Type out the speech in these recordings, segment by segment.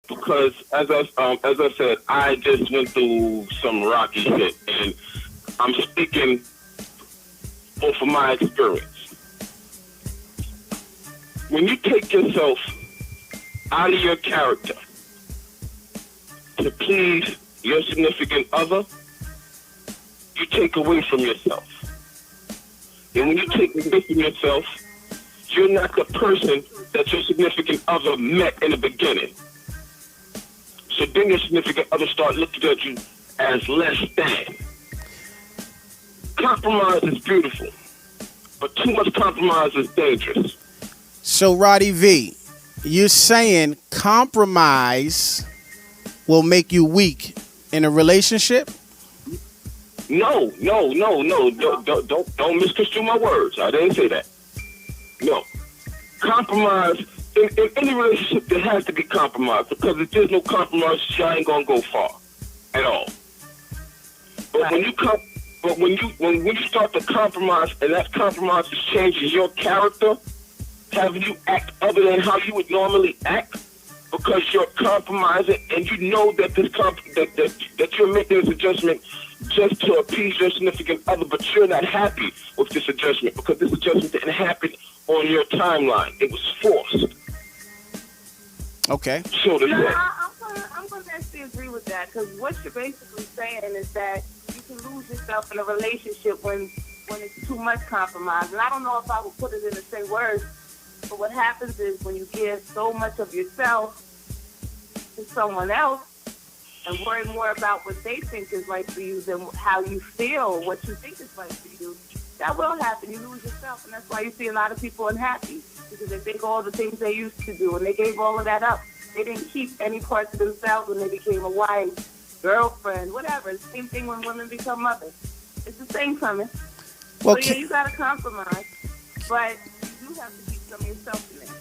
because as I said, I just went through some rocky shit, and I'm speaking off of my experience. When you take yourself out of your character to please your significant other, you take away from yourself. And when you take away from yourself, you're not the person that your significant other met in the beginning. So then your significant other start looking at you as less than. Compromise is beautiful, but too much compromise is dangerous. So, Roddy V, you're saying compromise will make you weak in a relationship? No. Don't misconstrue my words. I didn't say that. No. Compromise, in any relationship, there has to be compromise, because if there's no compromise, you ain't gonna go far at all. But when you start to compromise, and that compromise is changing your character, having you act other than how you would normally act, because you're compromising, and you know that that you're making this adjustment just to appease your significant other, but you're not happy with this adjustment, because this adjustment didn't happen on your timeline. It was forced. Okay. So to say. I'm going to actually agree with that, because what you're basically saying is that you can lose yourself in a relationship when it's too much compromise. And I don't know if I would put it in the same words, but what happens is when you give so much of yourself to someone else and worry more about what they think is right for you than how you feel, what you think is right for you, that will happen. You lose yourself, and that's why you see a lot of people unhappy, because they think all the things they used to do, and they gave all of that up. They didn't keep any parts of themselves when they became a wife, girlfriend, whatever. Same thing when women become mothers. It's the same premise. Well, so yeah, you got to compromise, but you do have to keep some of yourself in there.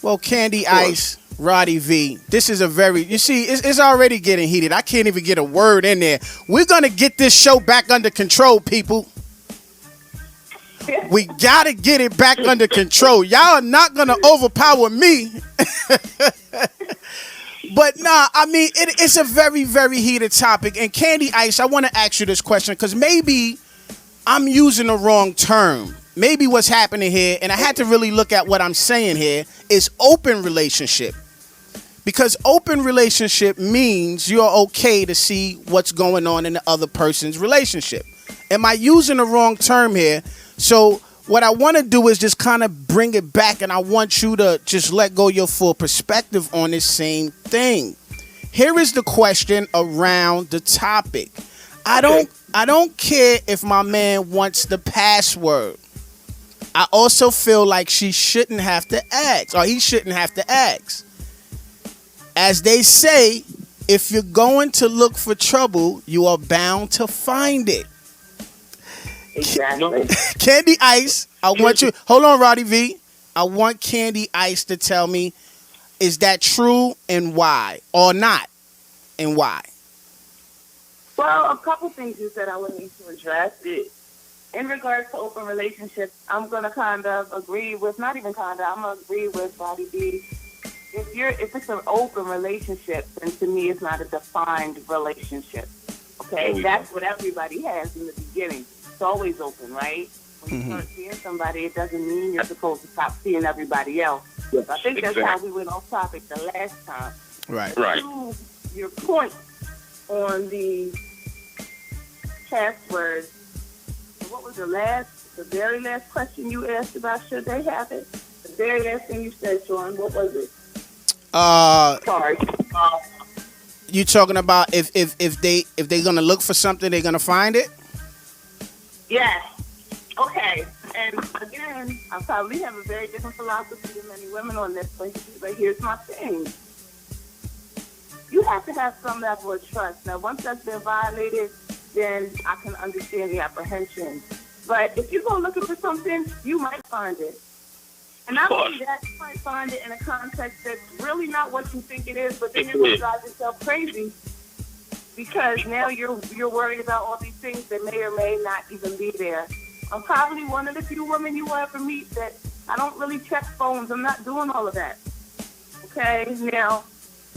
Well, Candy Ice, Roddy V, this is a very, you see, it's already getting heated. I can't even get a word in there. We're going to get this show back under control, people. We got to get it back under control. Y'all are not going to overpower me. But nah, I mean, it's a very, very heated topic. And Candy Ice, I want to ask you this question, because maybe I'm using the wrong term. Maybe what's happening here, and I had to really look at what I'm saying here, is open relationship. Because open relationship means you're okay to see what's going on in the other person's relationship. Am I using the wrong term here? So what I want to do is just kind of bring it back, and I want you to just let go your full perspective on this same thing. Here is the question around the topic. I don't care if my man wants the password. I also feel like she shouldn't have to ask, or he shouldn't have to ask. As they say, if you're going to look for trouble, you are bound to find it. Exactly. Candy Ice, I want you, hold on, Roddy V. I want Candy Ice to tell me, is that true and why? Or not, and why? Well, a couple things you said I would need to address. In regards to open relationships, I'm going to kind of agree with, not even kind of, I'm going to agree with Roddy V. If it's an open relationship, then to me it's not a defined relationship. Okay, that's what everybody has in the beginning. It's always open, right? When you start seeing somebody, it doesn't mean you're supposed to stop seeing everybody else. Yes, I think that's how we went off topic the last time. Right. To your point on the password, what was the very last question you asked about should they have it? The very last thing you said, Sean, what was it? Sorry. You talking about if they're gonna look for something, they're gonna find it? Yes. Okay. And again, I probably have a very different philosophy than many women on this, but here's my thing. You have to have some level of trust. Now, once that's been violated, then I can understand the apprehension. But if you go looking for something, you might find it. And not only that, you might find it in a context that's really not what you think it is, but then you're going to drive yourself crazy because now you're worried about all these things that may or may not even be there. I'm probably one of the few women you will ever meet that I don't really check phones. I'm not doing all of that. Okay? Now,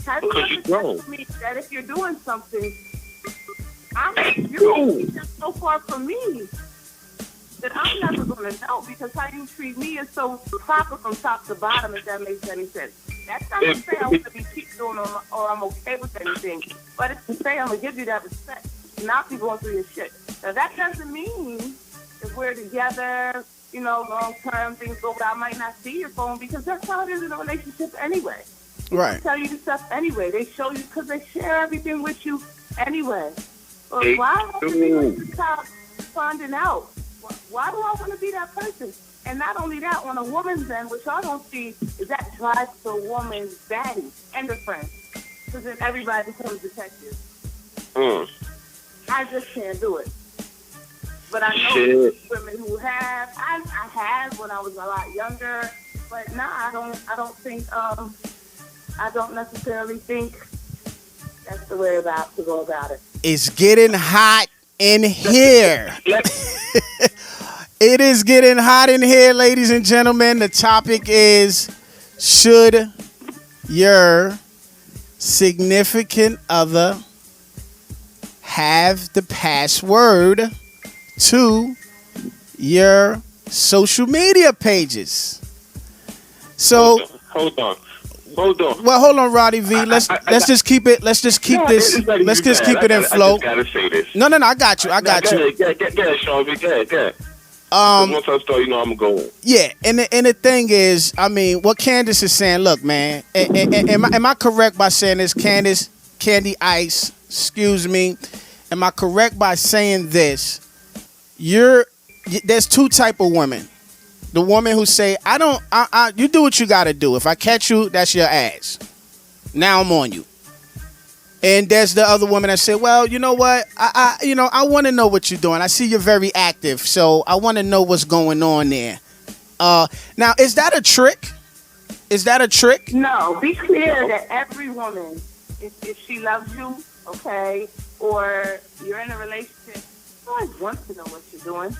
Have you Because you ever don't. said to me that if you're doing something, you're No. just so far from me that I'm never going to know because how you treat me is so proper from top to bottom, if that makes any sense. That's not to say I want to be cheated on or I'm okay with anything, but it's to say I'm going to give you that respect, not be going through your shit. Now, that doesn't mean if we're together, you know, long term, things go, but I might not see your phone because that's how it is in a relationship anyway. Right. They tell you the stuff anyway. They show you because they share everything with you anyway. But They why have to be do. like the top finding out? Why do I want to be that person? And not only that, on a woman's end, which I don't see, is that drives the woman's baddie and her friends. Because then everybody becomes detectives. Mm. I just can't do it. But I know Shit. women who have. I have when I was a lot younger. But nah, I don't necessarily think that's the way to go about it. It's getting hot in here. Let- It is getting hot in here, ladies and gentlemen. The topic is, should your significant other have the password to your social media pages? So, Hold on. well, hold on, Roddy V. Let's just keep it. Let's just keep this. Let's just keep it in flow. I just gotta say this. No, I got you. I got you. Go ahead, Sean. Go ahead. Once I start, you know I'm going. Yeah, and the thing is, I mean, what Candace is saying. Look, man, am I correct by saying this, Candace? Candy Ice, excuse me. Am I correct by saying this? There's two type of women. The woman who say, you do what you got to do. If I catch you, that's your ass. Now I'm on you. And there's the other woman that said, well, you know what? I want to know what you're doing. I see you're very active, so I want to know what's going on there. Now, is that a trick? Is that a trick? No, be clear that every woman, if she loves you, okay, or you're in a relationship, she always wants to know what you're doing.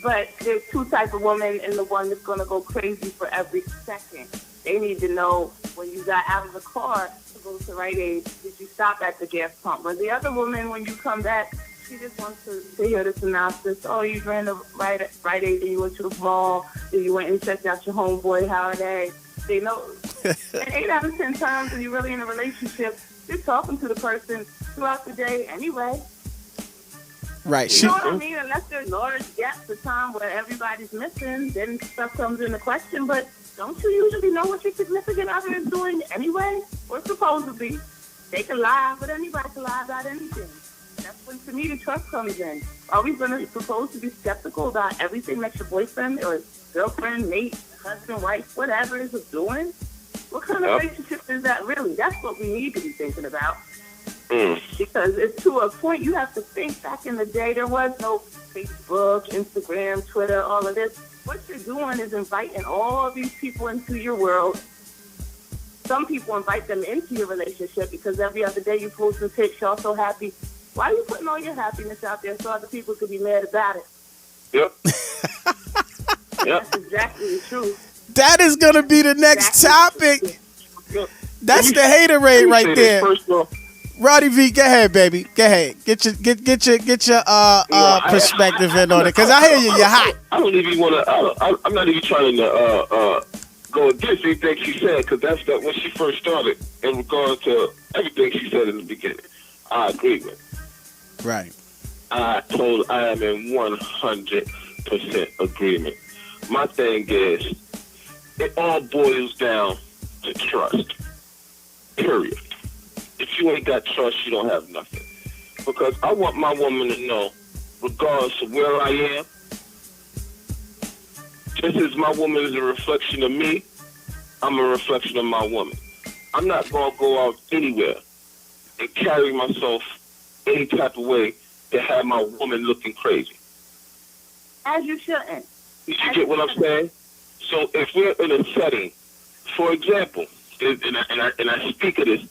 But there's two types of women, and the one that's going to go crazy for every second. They need to know when you got out of the car to go to Rite Aid, did you stop at the gas pump? But the other woman, when you come back, she just wants to hear the synopsis. Oh, you ran to Rite Aid, and you went to the mall, and you went and checked out your homeboy holiday. They know. And 8 out of 10 times when you're really in a relationship, you're talking to the person throughout the day anyway. Right. You know what I mean? Unless there's large gaps of time where everybody's missing, then stuff comes into question. But don't you usually know what your significant other is doing anyway? Or supposed to be. They can lie, but anybody can lie about anything. That's when, to me, the trust comes in. Are we supposed to be skeptical about everything that your boyfriend or girlfriend, mate, husband, wife, whatever is doing? What kind of relationship is that really? That's what we need to be thinking about. Because it's to a point you have to think back in the day, there was no Facebook, Instagram, Twitter, all of this. What you're doing is inviting all of these people into your world. Some people invite them into your relationship because every other day you post a picture, you're so happy. Why are you putting all your happiness out there so other people could be mad about it? Yep. That's exactly the truth. That is going to be the next topic. That's the haterade right there. First of all, Roddy V, go ahead, baby. Go ahead. Get your perspective in on it, because I hear you're hot. I don't even want to. I'm not even trying to go against anything she said, because that's when she first started. In regard to everything she said in the beginning, I agree with. Right. I am in 100% agreement. My thing is, it all boils down to trust. Period. If you ain't got trust, you don't have nothing. Because I want my woman to know, regardless of where I am, just as my woman is a reflection of me, I'm a reflection of my woman. I'm not going to go out anywhere and carry myself any type of way to have my woman looking crazy. As you shouldn't. You get what I'm saying? So if we're in a setting, for example, and I speak of this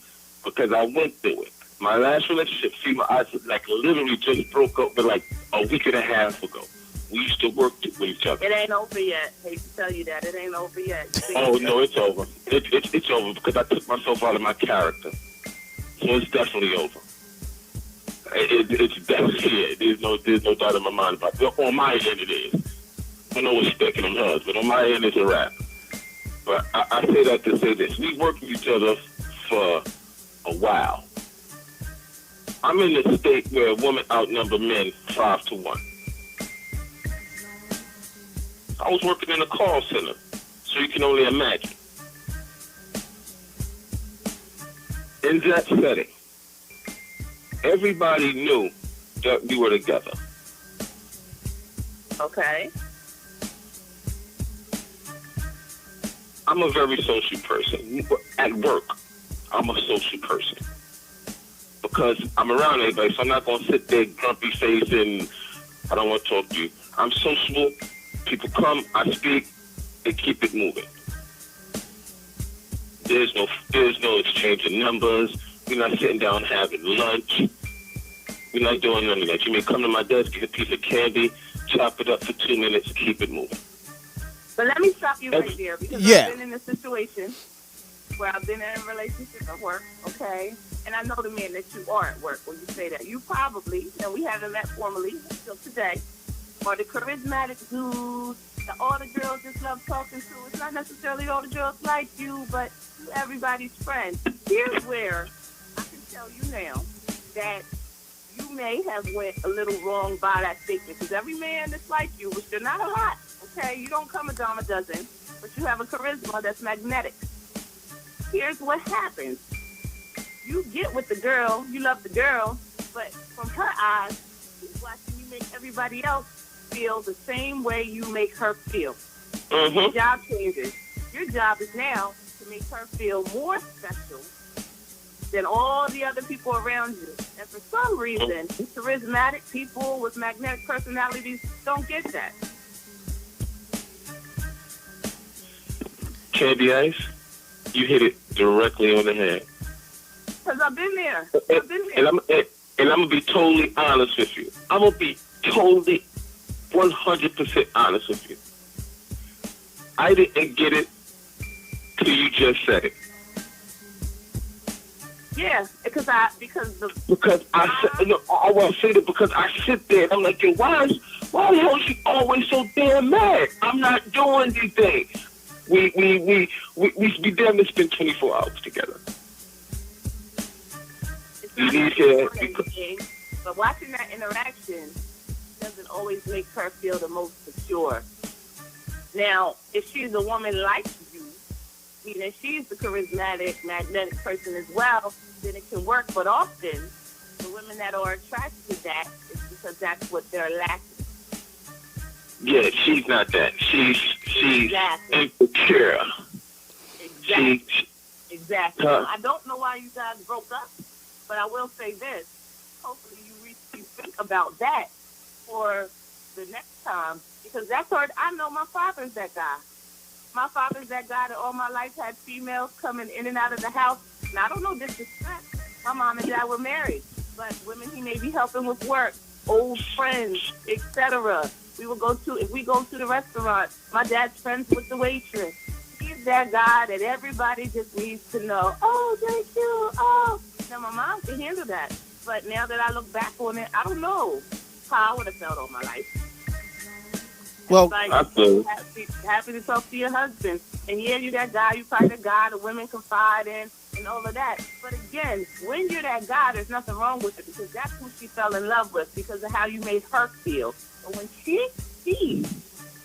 because I went through it. My last relationship, I literally just broke up with like a week and a half ago. We used to work with each other. It ain't over yet. Hate to tell you that. It ain't over yet. See? Oh, no, it's over. It's over because I took myself out of my character. So it's definitely over. It's definitely, there's no doubt in my mind about it. On my end, it is. I know what's sticking them hers, but on my end, it's a wrap. But I say that to say this. We worked with each other for a while. I'm in the state where women outnumber men 5-1. I was working in a call center, so you can only imagine. In that setting, everybody knew that we were together. Okay. I'm a very social person. At work, I'm a social person. Because I'm around everybody, so I'm not going to sit there grumpy face and I don't want to talk to you. I'm sociable. People come, I speak, and keep it moving. There's no exchange of numbers. We're not sitting down having lunch. We're not doing none of that. You may come to my desk, get a piece of candy, chop it up for 2 minutes, keep it moving. But let me stop you right there because Yeah. I've been in a situation where I've been in a relationship at work, okay? And I know the men that you are at work when you say that. You probably, and we haven't met formally until today, are the charismatic dudes that all the girls just love talking to. It's not necessarily all the girls like you, but you're everybody's friend. Here's where I can tell you now that you may have went a little wrong by that statement because every man that's like you, which they're not a lot, okay? You don't come a dime a dozen, but you have a charisma that's magnetic. Here's what happens. You get with the girl, you love the girl, but from her eyes, she's watching you make everybody else feel the same way you make her feel. Your job changes. Your job is now to make her feel more special than all the other people around you. And for some reason, charismatic people with magnetic personalities don't get that. Candy Ice, you hit it directly on the head. Because I've been there. And I'm going to be totally honest with you. I'm going to be totally 100% honest with you. I didn't get it till you just said it. Yeah, because I say that because I sit there and I'm like, yo, why the hell is she always so damn mad? I'm not doing anything. We damn near spend 24 hours together. But watching that interaction doesn't always make her feel the most secure. Now, if she's a woman like you, meaning she's the charismatic, magnetic person as well, then it can work. But often, the women that are attracted to that is because that's what they're lacking. Yeah, she's not that. She's Exactly. insecure. Exactly. I don't know why you guys broke up, but I will say this. Hopefully you think about that for the next time, because that's hard. I know my father's that guy. My father's that guy that all my life had females coming in and out of the house. Now, I don't know disrespect. My mom and dad were married, but women he may be helping with work, old friends, etc. If we go to the restaurant, my dad's friends with the waitress. He's that guy that everybody just needs to know. Oh, thank you. Oh. Now, my mom can handle that. But now that I look back on it, I don't know how I would have felt all my life. Well, like, happy to talk to your husband. And yeah, you're that guy, you're probably the guy that women confide in and all of that. But again, when you're that guy, there's nothing wrong with it because that's who she fell in love with because of how you made her feel. But when she sees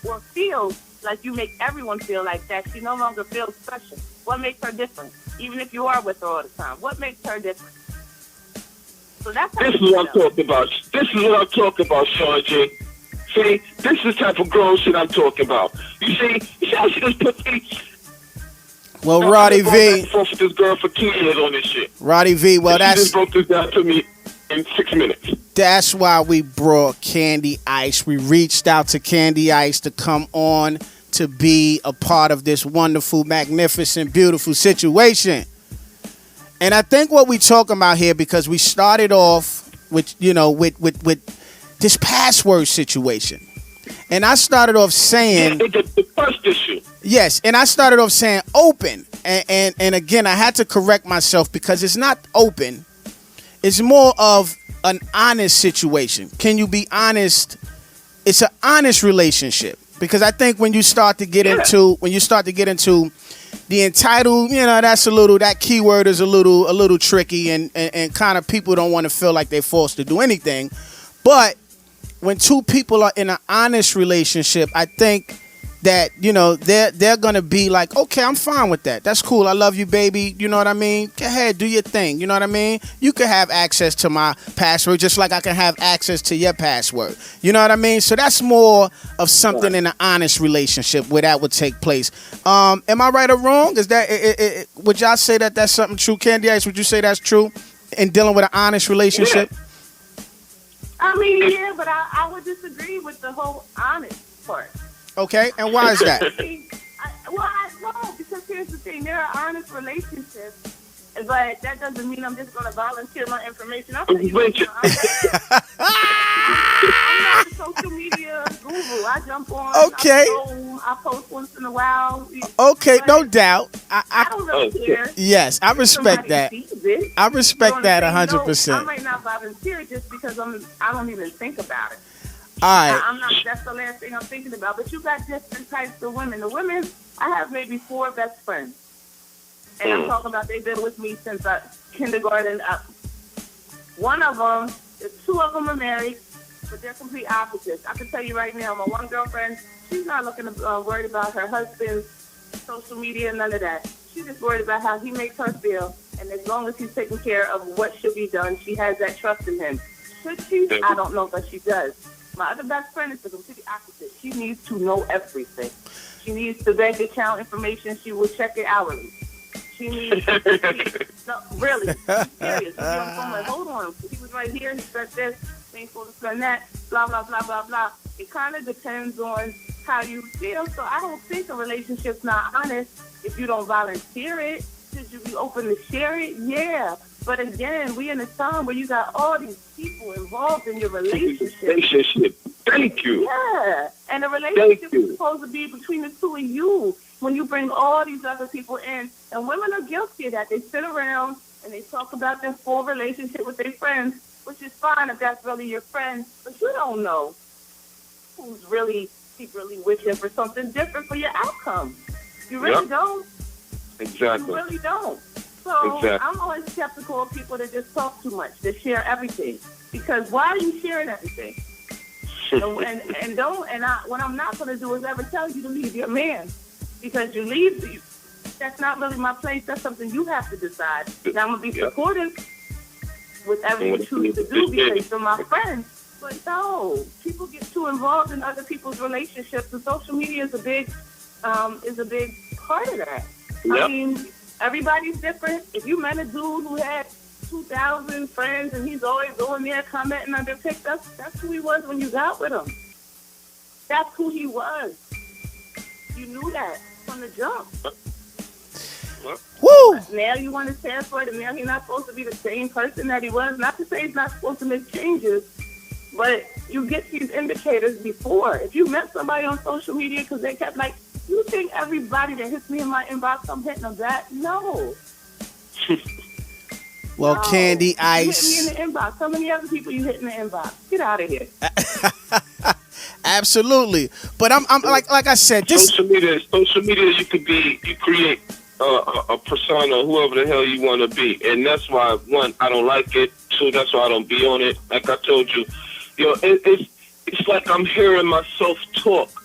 or feels like you make everyone feel like that, she no longer feels special. What makes her different? Even if you are with her all the time, what makes her different? So that's this is what I'm talking about. This is what I'm talking about, Sean J. See, this is the type of grown shit I'm talking about. You see how she just put me. Well, Roddy V. I've been with this girl for 2 years on this shit. Roddy V. Well, she just broke this down to me in 6 minutes. That's why we brought Candy Ice. We reached out to Candy Ice to come on to be a part of this wonderful, magnificent, beautiful situation. And I think what we talking about here, because we started off with, with this password situation. And I started off saying the first issue. yes, and I started off saying open, and again I had to correct myself because it's not open. It's more of an honest situation. Can you be honest? It's an honest relationship because I think when you start to get into the entitled, that keyword is a little tricky and kind of people don't want to feel like they're forced to do anything. But when two people are in an honest relationship, I think that, they're going to be like, okay, I'm fine with that. That's cool. I love you, baby. You know what I mean? Go ahead, do your thing. You know what I mean? You can have access to my password just like I can have access to your password. You know what I mean? So that's more of something in an honest relationship where that would take place. Am I right or wrong? Is that would y'all say that that's something true? Candy Ice, would you say that's true in dealing with an honest relationship? Yeah. I mean, yeah, but I would disagree with the whole honest part. Okay, and why is that? No, because here's the thing. There are honest relationships, but that doesn't mean I'm just going to volunteer my information. I'll tell you what, I'm not a social media guru. I jump on. Okay. I post once in a while. Okay, no doubt. I don't really care. Yes, I respect that. I respect that 100%. I might not volunteer just because I don't even think about it. All right. I'm not. That's the last thing I'm thinking about. But you got different types of women. The women, I have maybe 4 best friends, and I'm talking about they've been with me since kindergarten up. One of them, 2 of them are married, but they're complete opposites. I can tell you right now, my one girlfriend, she's not worried about her husband's social media, none of that. She's just worried about how he makes her feel, and as long as he's taking care of what should be done, she has that trust in him. Should she? I don't know, but she does. My other best friend is the complete opposite. She needs to know everything. She needs the bank account information. She will check it hourly. She needs no, really. I'm serious. I'm like, hold on. He was right here. He said this. Ain't supposed to spend that. Blah, blah, blah, blah, blah. It kind of depends on how you feel. So I don't think a relationship's not honest if you don't volunteer it. Should you be open to share it? Yeah. But again, we in a time where you got all these people involved in your relationship. Thank you. Yeah. And the relationship is supposed to be between the two of you when you bring all these other people in. And women are guilty of that. They sit around and they talk about their full relationship with their friends, which is fine if that's really your friend. But you don't know who's really secretly wishing for something different for your outcome. You really don't. Exactly. You really don't. So I'm always skeptical of people that just talk too much, that share everything. Because why are you sharing everything? What I'm not going to do is ever tell you to leave your man. Because that's not really my place. That's something you have to decide. Now, I'm going to be supportive with everything you choose to do because you're my friend. But no, people get too involved in other people's relationships. And social media is a big part of that. Yep. I mean, everybody's different. If you met a dude who had 2,000 friends and he's always on there commenting under pics, that's who he was when you got with him. That's who he was. You knew that from the jump. Woo! Now you want to stand for it, and now he's not supposed to be the same person that he was. Not to say he's not supposed to make changes, but you get these indicators before. If you met somebody on social media because they kept like, you think everybody that hits me in my inbox, I'm hitting them back? No. Well, no. Candy Ice. You hit me in the inbox. How many other people you hit in the inbox? Get out of here. Absolutely. But I'm like I said, this social media, you create a persona, whoever the hell you want to be. And that's why, 1, I don't like it. 2, that's why I don't be on it. Like I told you, it's like I'm hearing myself talk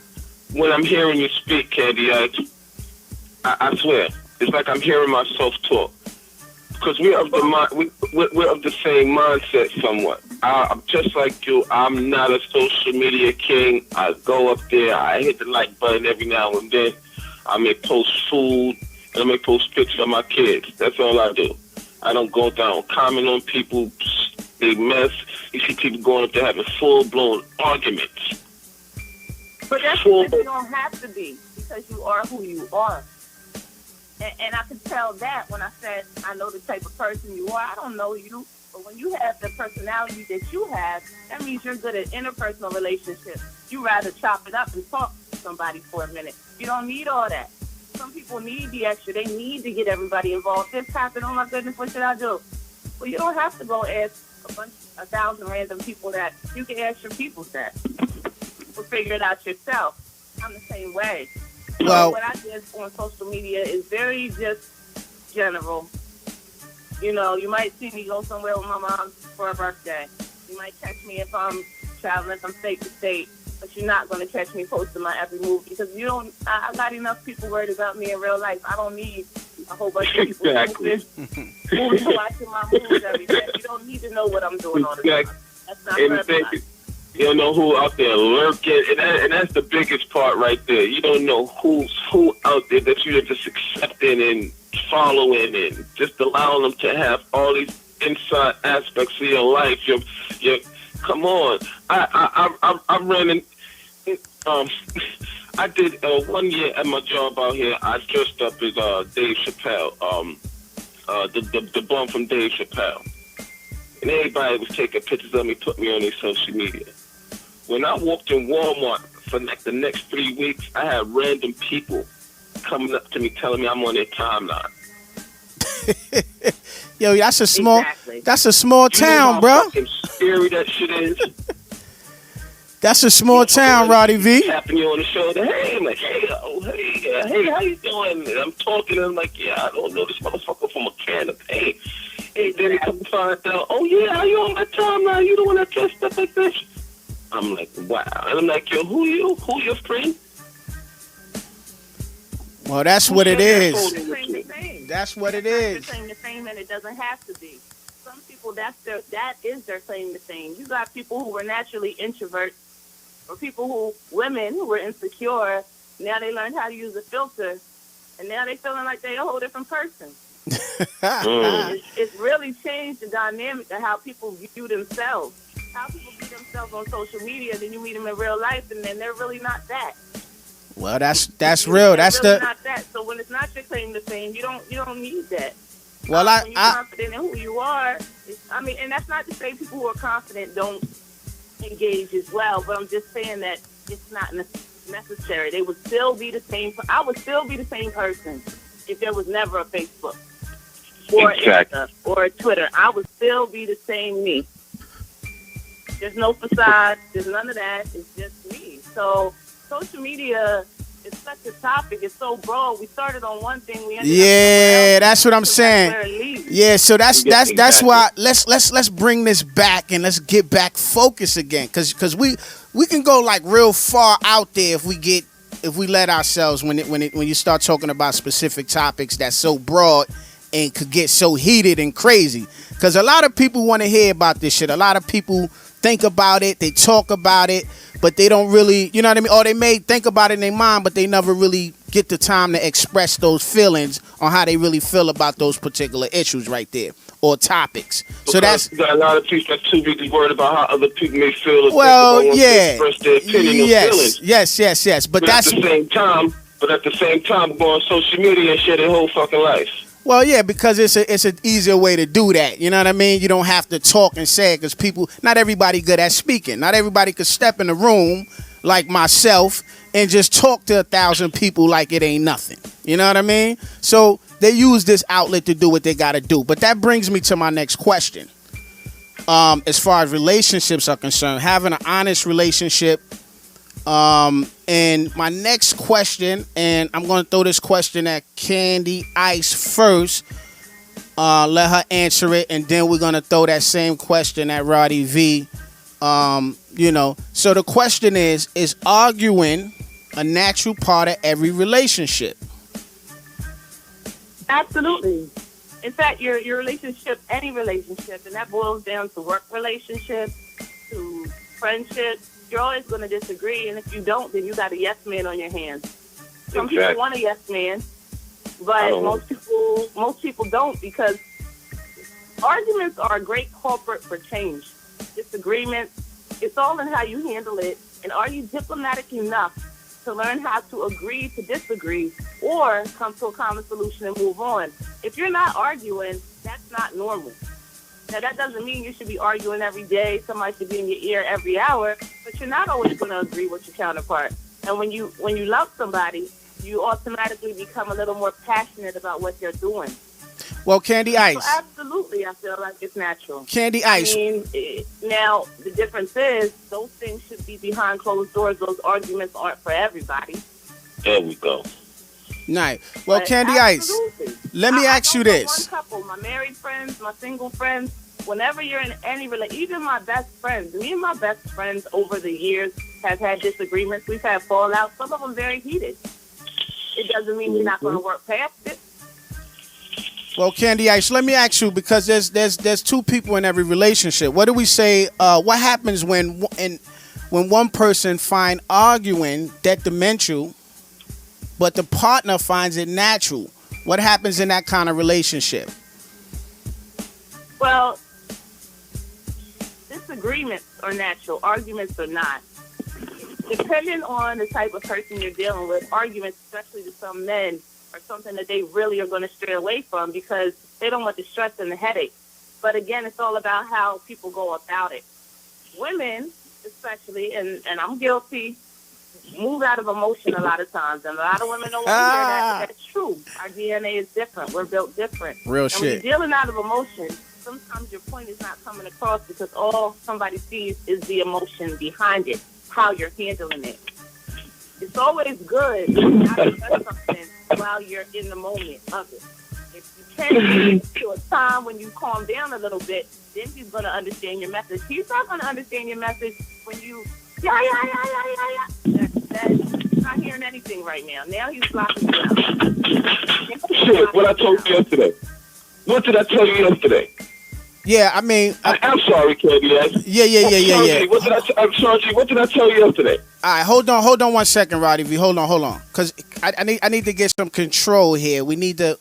when I'm hearing you speak, Candy. I swear, it's like I'm hearing myself talk because we're of the same mindset somewhat. I'm just like you. I'm not a social media king. I go up there. I hit the like button every now and then. I may post food and I may post pictures of my kids. That's all I do. I don't go down, comment on people, they mess. You see people going up there having full-blown arguments. But that's because you don't have to be, because you are who you are. And I could tell that when I said I know the type of person you are. I don't know you, but when you have the personality that you have, that means you're good at interpersonal relationships. You rather chop it up and talk to somebody for a minute. You don't need all that. Some people need the extra. They need to get everybody involved. This happened. Oh my goodness, what should I do? Well, you don't have to go ask 1,000 random people that. You can ask your people that. Or figure it out yourself. I'm the same way. Well, What I did on social media is very just general. You know, you might see me go somewhere with my mom for her birthday. You might catch me if I'm traveling from state to state, but you're not going to catch me posting my every move because you don't. I got enough people worried about me in real life. I don't need a whole bunch of people moving watching my moves every day. You don't need to know what I'm doing all the time. That's not for everybody. You don't know who out there lurking, and that's the biggest part right there. You don't know who out there that you're just accepting and following and just allowing them to have all these inside aspects of your life. Come on. I ran in. I did 1 year at my job out here. I dressed up as Dave Chappelle, the bum from Dave Chappelle, and everybody was taking pictures of me, put me on their social media. When I walked in Walmart for like the next 3 weeks, I had random people coming up to me telling me I'm on their timeline. Yo, that's a small town, how bro. fucking scary that shit is. That's a small town, Roddy V. Tapping you on the shoulder. Hey, I'm like, hey, how you doing? And I'm talking to him like, yeah, I don't know this motherfucker from a can of paint. Hey, then he come find out, oh yeah, how you on my timeline? You the one that dressed up like this? I'm like, wow. And I'm like, yo, who you? Who your friend? Well, that's what it is. That's what it is. is. Claim to fame, and it doesn't have to be. Some people, that is their claim to fame. You got people who were naturally introverts, or women who were insecure. Now they learned how to use a filter, and now they feeling like they're a whole different person. It's really changed the dynamic of how people view themselves. How people view themselves on social media, then you meet them in real life, and then they're really not that. Well, that's real. That's really the. Not that. So when it's not your claim to fame, you don't need that. Well, when you're confident in who you are, and that's not to say people who are confident don't engage as well, but I'm just saying that it's not necessary. They would still be the same. I would still be the same person if there was never a Facebook or Insta or a Twitter. I would still be the same me. There's no facade. There's none of that. It's just me. So social media is such a topic. It's so broad. We started on one thing. We ended up that's what I'm saying. Yeah, so that's why let's bring this back and let's get back focused again, because we can go like real far out there if we let ourselves when you start talking about specific topics that's so broad and could get so heated and crazy. Because a lot of people want to hear about this shit. A lot of people think about it, they talk about it, but they don't really, you know what I mean? Or they may think about it in their mind, but they never really get the time to express those feelings on how they really feel about those particular issues right there or topics. So that's you got a lot of people that's too busy worried about how other people may feel. Well, yeah, express their opinion or feelings. Yes. But at the same time, go on social media and share their whole fucking life. Well, yeah, because it's an easier way to do that. You know what I mean? You don't have to talk and say it, because not everybody good at speaking. Not everybody could step in the room like myself and just talk to 1,000 people like it ain't nothing. You know what I mean? So they use this outlet to do what they got to do. But that brings me to my next question. As far as relationships are concerned, having an honest relationship. And my next question, and I'm going to throw this question at Candy Ice first. Let her answer it, and then we're going to throw that same question at Roddy V. So the question is arguing a natural part of every relationship? Absolutely. In fact, your relationship, any relationship, and that boils down to work relationships, to friendships, you're always going to disagree, and if you don't, then you got a yes man on your hands. Some people want a yes man, but most people don't, because arguments are a great culprit for change. Disagreements, it's all in how you handle it, and are you diplomatic enough to learn how to agree to disagree or come to a common solution and move on. If you're not arguing, that's not normal. Now, that doesn't mean you should be arguing every day. Somebody should be in your ear every hour, but you're not always going to agree with your counterpart. And when you love somebody, you automatically become a little more passionate about what they're doing. Well, Candy Ice. So absolutely, I feel like it's natural. Candy Ice. I mean, now, the difference is those things should be behind closed doors. Those arguments aren't for everybody. There we go. Nice. Well, But Candy absolutely. Ice, let me ask you this. One couple, my married friends, my single friends, whenever you're in any relationship, even my best friends, me and my best friends over the years have had disagreements. We've had fallout, some of them very heated. It doesn't mean you're not going to work past it. Well, Candy Ice, let me ask you, because there's two people in every relationship. What do we say? What happens when one person find arguing detrimental, but the partner finds it natural? What happens in that kind of relationship? Well, disagreements are natural. Arguments are not. Depending on the type of person you're dealing with, arguments, especially to some men, are something that they really are going to stray away from because they don't want the stress and the headache. But again, it's all about how people go about it. Women, especially, and I'm guilty, move out of emotion a lot of times. And a lot of women don't want to hear that, but that's true. Our DNA is different. We're built different. Real and shit. when you're dealing out of emotion, sometimes your point is not coming across because all somebody sees is the emotion behind it, how you're handling it. It's always good not to say something while you're in the moment of it. If you can get to a time when you calm down a little bit, then he's going to understand your message. He's not going to understand your message when you, yeah. He's not hearing anything right now. Now he's blocking you out. Shit, what I told you yesterday. What did I tell you yesterday? Yeah, I mean, I'm sorry, Candy. Yeah. I'm sorry, G. What did I tell you yesterday? All right, hold on 1 second, Roddy V. Hold on, because I need to get some control here. We need to.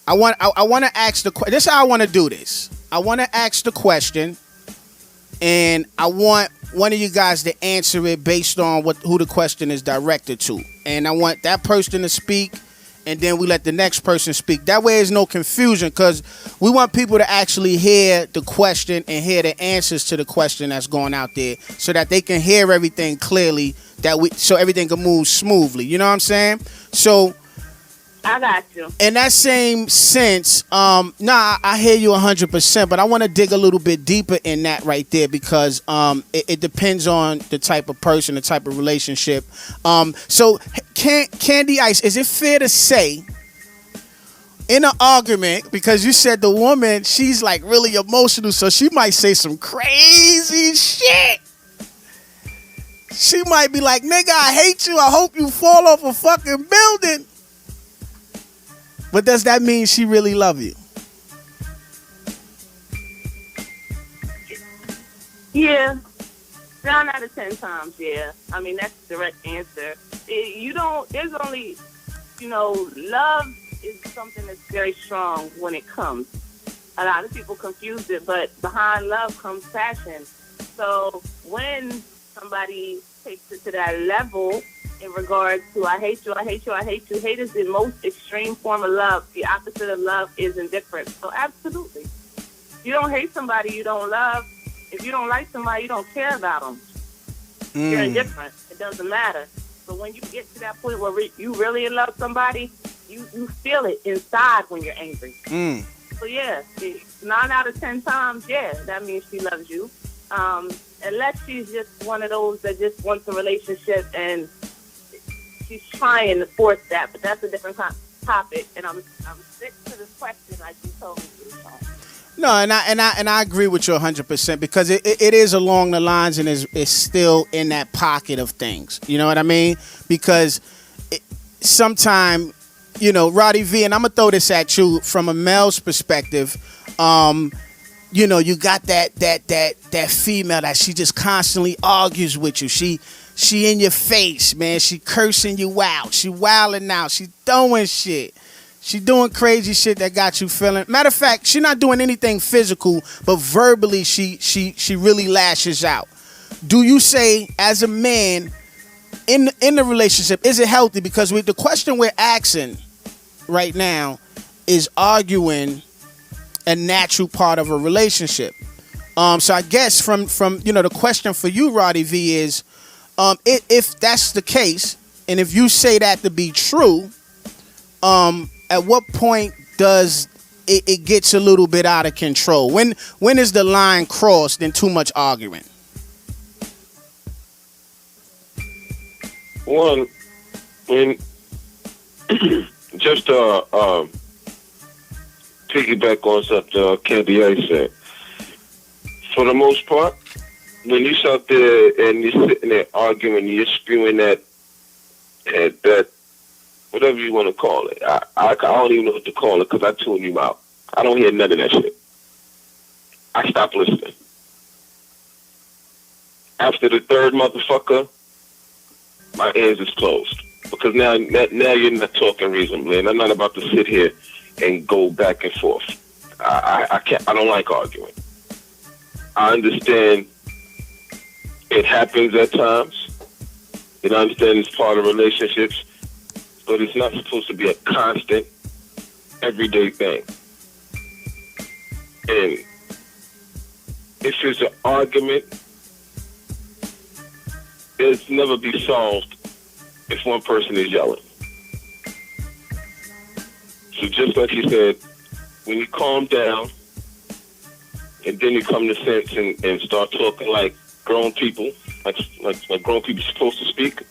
I want to ask the question. This is how I want to do this. I want to ask the question, and I want one of you guys to answer it based on who the question is directed to, and I want that person to speak, and then we let the next person speak. That way, there's no confusion, because we want people to actually hear the question and hear the answers to the question that's going out there, so that they can hear everything clearly. So everything can move smoothly. You know what I'm saying? So I got you. in that same sense, I hear you 100%, but I want to dig a little bit deeper in that right there, because it depends on the type of person, the type of relationship. So Candy Ice, is it fair to say in an argument, because you said the woman, she's like really emotional, so she might say some crazy shit. She might be like, nigga, I hate you. I hope you fall off a fucking building. But does that mean she really love you? Yeah. 9 out of 10 times, yeah. I mean, that's the direct answer. Love is something that's very strong when it comes. A lot of people confuse it, but behind love comes passion. So when somebody takes it to that level in regards to I hate you, hate is the most extreme form of love. The opposite of love is indifference. So absolutely. If you don't hate somebody you don't love, if you don't like somebody, you don't care about them. You're indifferent. It doesn't matter. So when you get to that point where you really love somebody, you feel it inside when you're angry. So yeah, 9 out of 10 times, yeah, that means she loves you. Unless she's just one of those that just wants a relationship and she's trying to force that, but that's a different topic. And I'm sick to this question like you told me to. No, and I agree with you 100%, because it is along the lines and it's still in that pocket of things. You know what I mean? Because sometimes, Roddy V, and I'm gonna throw this at you from a male's perspective. You got that female that she just constantly argues with you. She in your face, man. She cursing you out. She wilding out. She throwing shit. She doing crazy shit that got you feeling. Matter of fact, she not doing anything physical, but verbally she really lashes out. Do you say, as a man, in the relationship, is it healthy? Because the question we're asking right now is arguing a natural part of a relationship. So I guess from the question for you, Roddy V, is if that's the case, and if you say that to be true, at what point does it gets a little bit out of control? When is the line crossed in too much arguing? One, when just piggyback on something KBA said. For the most part, when you out there and you're sitting there arguing, you're spewing that whatever you want to call it. I don't even know what to call it because I tune you out. I don't hear none of that shit. I stop listening. After the third motherfucker, my ears is closed because now you're not talking reasonably, and I'm not about to sit here and go back and forth. I can't. I don't like arguing. I understand it happens at times. And I understand it's part of relationships, but it's not supposed to be a constant, everyday thing. And if it's an argument, it's never be solved if one person is yelling. So just like you said, when you calm down and then you come to sense and start talking like grown people, like grown people supposed to speak,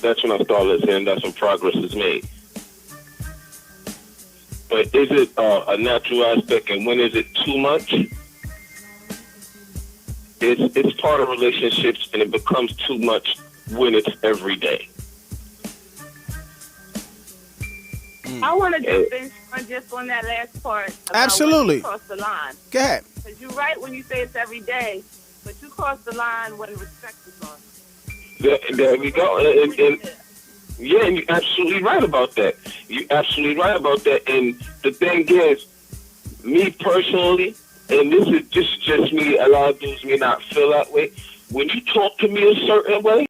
that's when I start listening. That's when progress is made. But is it a natural aspect, and when is it too much? It's part of relationships, and it becomes too much when it's every day. I want to jump in just on that last part. Absolutely. Cross the line. Go ahead. Because you're right when you say it's every day, but you cross the line when respect is on. There we go. And yeah, and you're absolutely right about that. You're absolutely right about that. And the thing is, me personally, and this is just me, a lot of dudes may not feel that way. When you talk to me a certain way,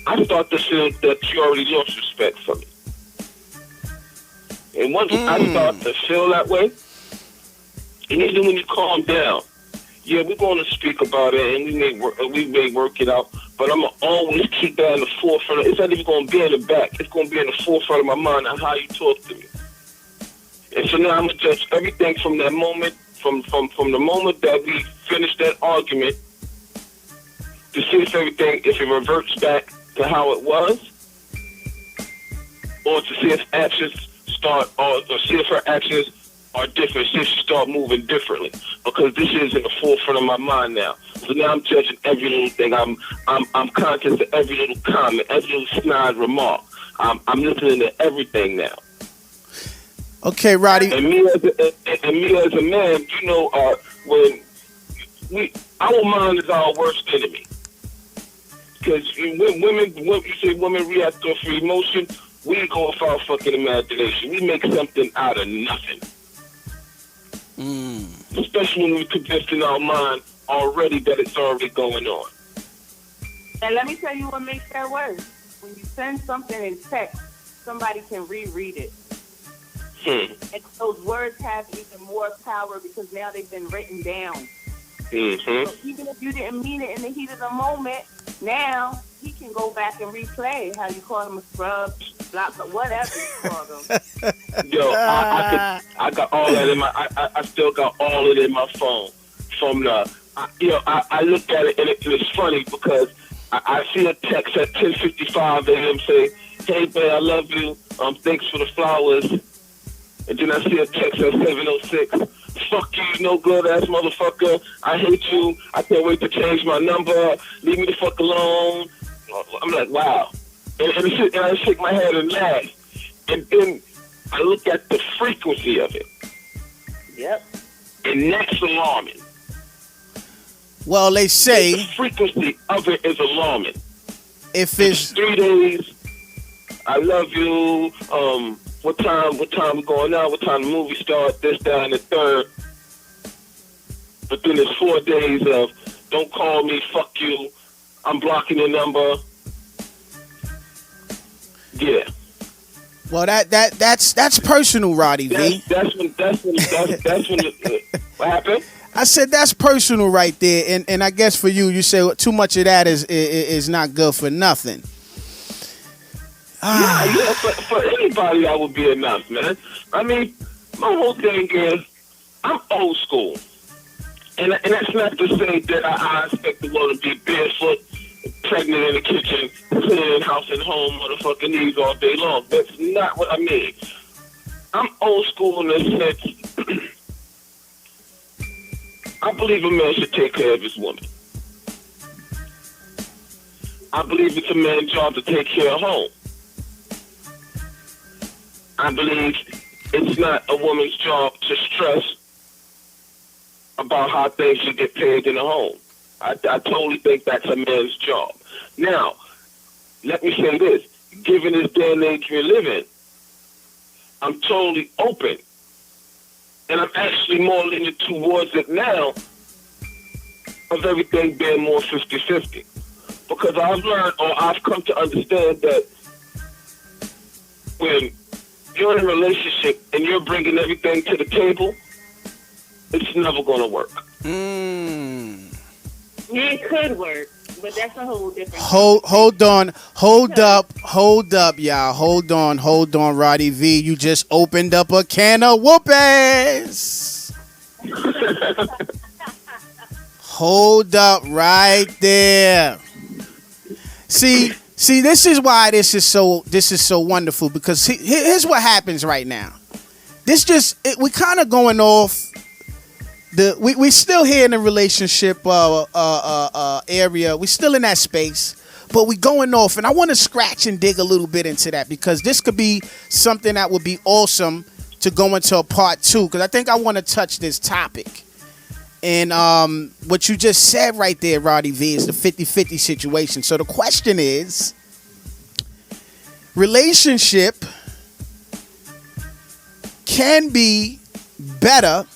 I start to feel that you already lost respect for me. And once I start to feel that way, and even when you calm down, yeah, we're going to speak about it, and we may work it out, but I'm going to always keep that in the forefront. It's not even going to be in the back. It's going to be in the forefront of my mind on how you talk to me. And so now I'm going to judge everything from that moment, from the moment that we finish that argument, to see if it reverts back to how it was, or to see if actions start, or see if her actions are different, see if she start moving differently, because this is in the forefront of my mind now. So now I'm judging every little thing. I'm conscious of every little comment, every little snide remark. I'm listening to everything now. Okay, Roddy. And me as a man, when our mind is our worst enemy. Because when you say women react to emotion, we go off our fucking imagination. We make something out of nothing. Especially when we're convinced in our mind already that it's already going on. And let me tell you what makes that worse. When you send something in text, somebody can reread it. And those words have even more power because now they've been written down. So even if you didn't mean it in the heat of the moment, now he can go back and replay how you call him a scrub, blah, blah, whatever you call them. Yo, I got all that in my. I still got all of it in my phone. From the, I look at it and it's funny because I see a text at 10:55 a.m. say, "Hey, babe, I love you. Thanks for the flowers." And then I see a text at 7:06. Fuck you, no good ass motherfucker. I hate you. I can't wait to change my number. Leave me the fuck alone. I'm like, wow. And I shake my head and laugh. And then I look at the frequency of it. Yep. And that's alarming. Well, they say the frequency of it is alarming. If it's 3 days, I love you. What time we going out? What time the movie starts? This, that, and the third. But then there's 4 days of don't call me, fuck you. I'm blocking your number. Yeah. Well, that's personal, Roddy V. That's when what happened? I said that's personal right there, and I guess for you say too much of that is not good for nothing. Yeah. For anybody that would be enough, man. I mean, my whole thing is I'm old school, and that's not to say that I expect the world to be barefoot, pregnant in the kitchen, cleaning house and home, motherfucking knees all day long. That's not what I mean. I'm old school in the sense. I believe a man should take care of his woman. I believe it's a man's job to take care of home. I believe it's not a woman's job to stress about how things should get paid in the home. I totally think that's a man's job. Now, let me say this. Given this day and age we live in, I'm totally open. And I'm actually more leaning towards it now of everything being more 50-50. Because I've learned, or I've come to understand that when you're in a relationship and you're bringing everything to the table, it's never going to work. Yeah, it could work, but that's a whole different. Hold up, y'all. Hold on, Roddy V. You just opened up a can of whoopers. Hold up right there. See, this is why this is so wonderful, because here's what happens right now. We kind of going off. We still here in the relationship area. We still in that space, but we going off, and I want to scratch and dig a little bit into that, because this could be something that would be awesome to go into a part 2, because I think I want to touch this topic. And what you just said right there, Roddy V, is the 50-50 situation. So the question is, relationship can be better,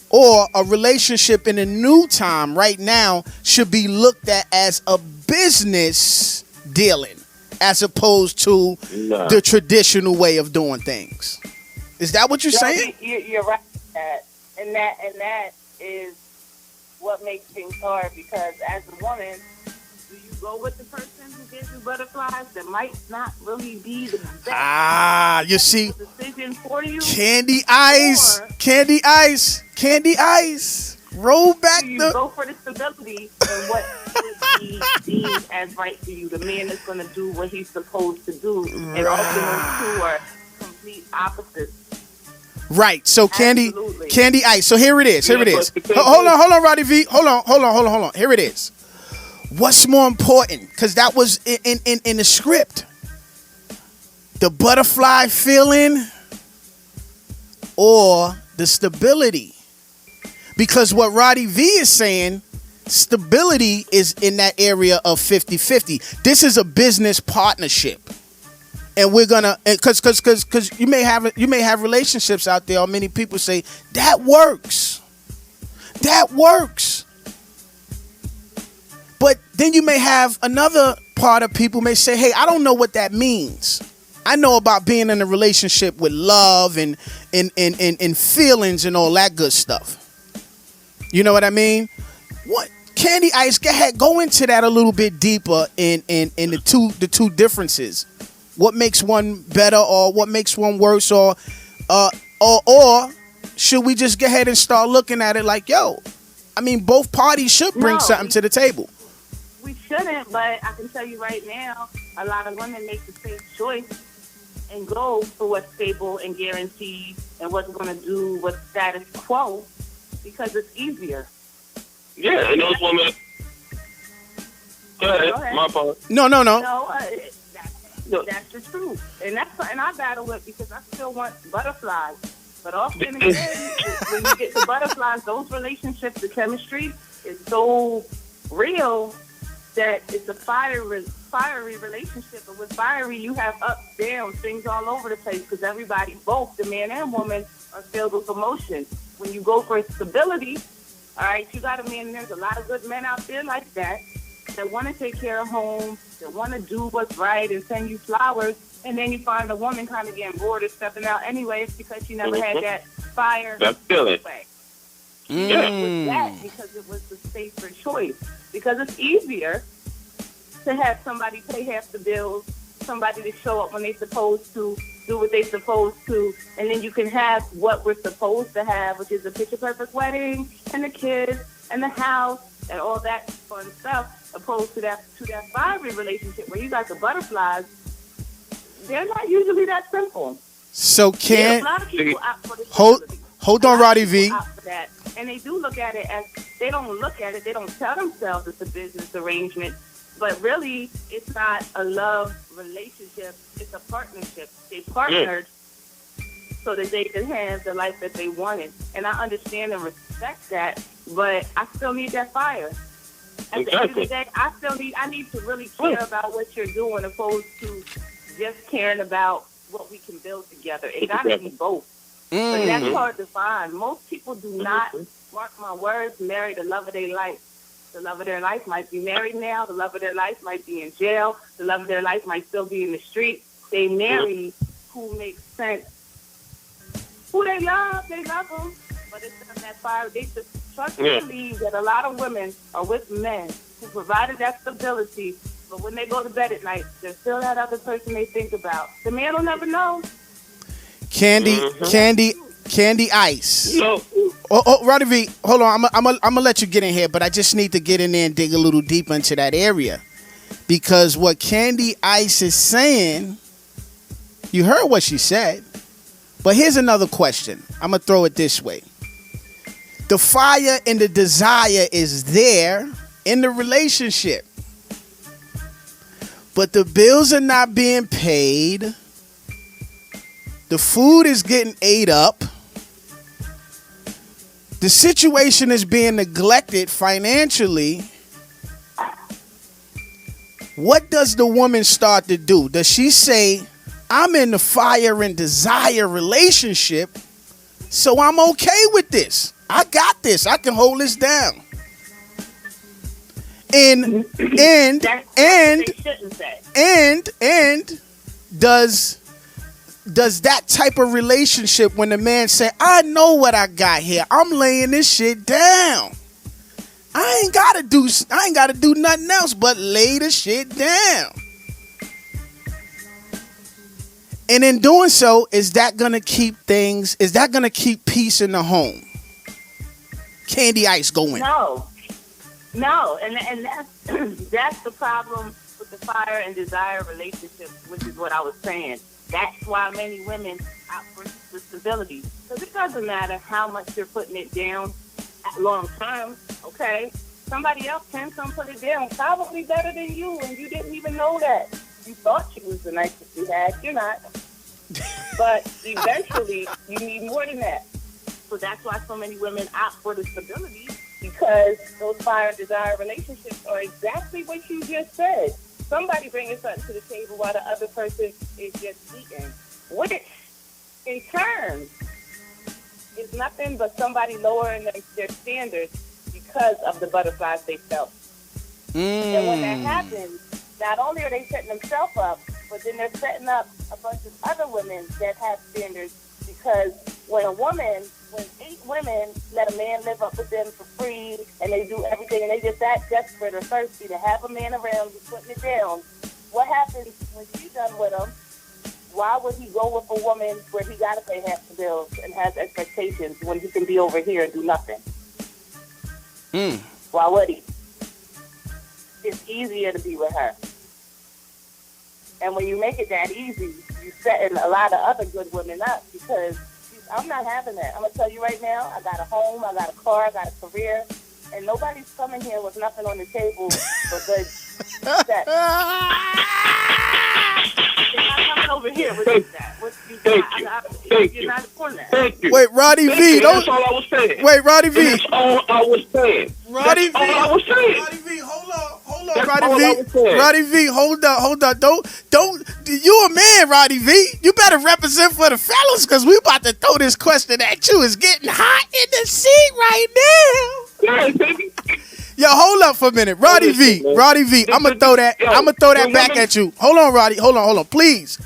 or a relationship in a new time right now should be looked at as a business dealing as opposed to the traditional way of doing things. Is that what you're saying? You're right with that. And that is what makes things hard, because as a woman, do you go with the person who gives you butterflies that might not really be the best you see, decision for you? Candy ice. Roll back you go for the stability and what would be deemed as right for you. The man is going to do what he's supposed to do, and often those two are complete opposites. Right. So candy ice. So here it is. Hold on, Roddy V. Hold on. Here it is. What's more important? Because that was in the script. The butterfly feeling or the stability? Because what Roddy V is saying, stability is in that area of 50-50. This is a business partnership. And we're gonna, cause you may have relationships out there, or many people say that works. But then you may have another part of people may say, hey, I don't know what that means. I know about being in a relationship with love and feelings and all that good stuff. You know what I mean? What Candy Ice? Go into that a little bit deeper in the two differences. What makes one better, or what makes one worse, or should we just go ahead and start looking at it like, yo, I mean, both parties should bring something to the table. We shouldn't, but I can tell you right now, a lot of women make the same choice and go for what's stable and guaranteed and what's going to do what's status quo, because it's easier. Yeah, and those women. Go ahead. My fault. No. That's the truth, and I battle it because I still want butterflies. But often again, when you get to butterflies, those relationships, the chemistry is so real that it's a fiery relationship. And with fiery, you have ups, downs, things all over the place, because everybody, both the man and woman, are filled with emotion. When you go for stability, all right, you got a man, there's a lot of good men out there like that. that want to take care of home, that want to do what's right and send you flowers, and then you find a woman kind of getting bored of stepping out anyway. It's because she never had that fire. I feel it. With that, because it was the safer choice. Because it's easier to have somebody pay half the bills, somebody to show up when they're supposed to, do what they're supposed to, and then you can have what we're supposed to have, which is a picture-perfect wedding and the kids and the house and all that fun stuff, opposed to that fiery relationship where you got the butterflies. They're not usually that simple. So A lot of people opt for the hold on, Roddy V. That. And they do look at it as, they don't look at it, they don't tell themselves it's a business arrangement, but really it's not a love relationship, it's a partnership. They partnered so that they could have the life that they wanted. And I understand and respect that, but I still need that fire. At the end of the day, I need to really care about what you're doing opposed to just caring about what we can build together. It gotta be both. But that's hard to find. Most people do not, mark my words, marry the love of their life. The love of their life might be married now. The love of their life might be in jail. The love of their life might still be in the street. They marry who makes sense. Who they love them. But it's in that fire. They just trust and believe that a lot of women are with men who provided that stability. But when they go to bed at night, there's still that other person they think about. The man will never know. Candy Ice. No. Oh, Roddy V, hold on. I'm gonna let you get in here, but I just need to get in there and dig a little deeper into that area, because what Candy Ice is saying, you heard what she said, but here's another question. I'm gonna throw it this way: the fire and the desire is there in the relationship, but the bills are not being paid. The food is getting ate up. The situation is being neglected financially. What does the woman start to do? Does she say, I'm in the fire and desire relationship, so I'm okay with this. I got this. I can hold this down. And does that type of relationship, when the man say, I know what I got here, I'm laying this shit down, I ain't gotta do nothing else but lay the shit down, and in doing so, is that gonna keep peace in the home? Candy Ice, go in. No, and that's the problem with the fire and desire relationship, which is what I was saying. That's why many women opt for the stability. Because it doesn't matter how much you're putting it down at long term, okay? Somebody else can come put it down, probably better than you, and you didn't even know that. You thought she was the nicest you had. You're not. But eventually, you need more than that. So that's why so many women opt for the stability, because those fire and desire relationships are exactly what you just said. Somebody bringing something to the table while the other person is just eating, which in turn is nothing but somebody lowering their standards because of the butterflies they felt. And when that happens, not only are they setting themselves up, but then they're setting up a bunch of other women that have standards, because when 8 women let a man live up with them for free, and they do everything, and they just that desperate or thirsty to have a man around who's putting it down, what happens when she's done with him? Why would he go with a woman where he got to pay half the bills and has expectations when he can be over here and do nothing? Why would he? It's easier to be with her. And when you make it that easy, you're setting a lot of other good women up, because I'm not having that. I'm going to tell you right now, I got a home, I got a car, I got a career, and nobody's coming here with nothing on the table but good sex. You're not coming over here with that. Thank you. You're not doing that. Thank you. Wait, Roddy V, don't. That's all I was saying. Wait, Roddy V. That's all I was saying. Roddy V. That's all I was saying. Roddy V, hold on, That's all I Roddy was V. saying. Roddy V, hold up. Don't. You a man, Roddy V. You better represent for the fellas, because we about to throw this question at you. It's getting hot in the seat right now. Yeah, baby. Yo, hold up for a minute. Roddy V. man. Roddy V. I'm gonna throw that. Yo, I'm gonna throw that the back women- at you. Hold on, Roddy. Hold on. Please,